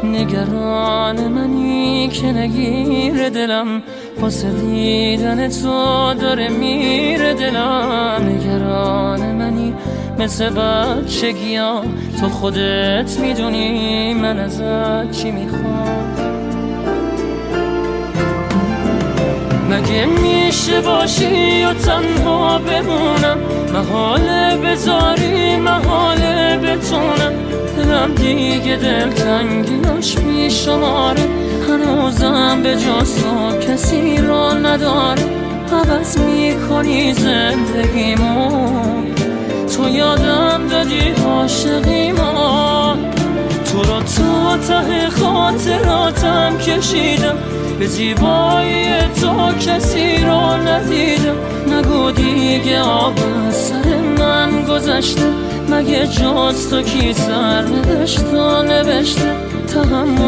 نگران منی که نگیر دلم، واسه دیدن تو داره میره دلم. نگران منی مثل بچگیام، تو خودت میدونی من ازت چی میخوام. مگه میشه باشی و تنها بمونم، محاله بذاری محاله بتونم. دلم دیگه دلتنگیاش بیشماره، هنوزم به جز تو کسی را نداره. عوض میکنی زندگیمو، تو یادم دادی عاشقیمو. تو رو تا ته خاطراتم کشیدم، به زیبایی تو کسی رو ندیدم. نگو دیگه آب از سر من گذشته، مگه جز تو کی سر نداشت و نوشته. تحمل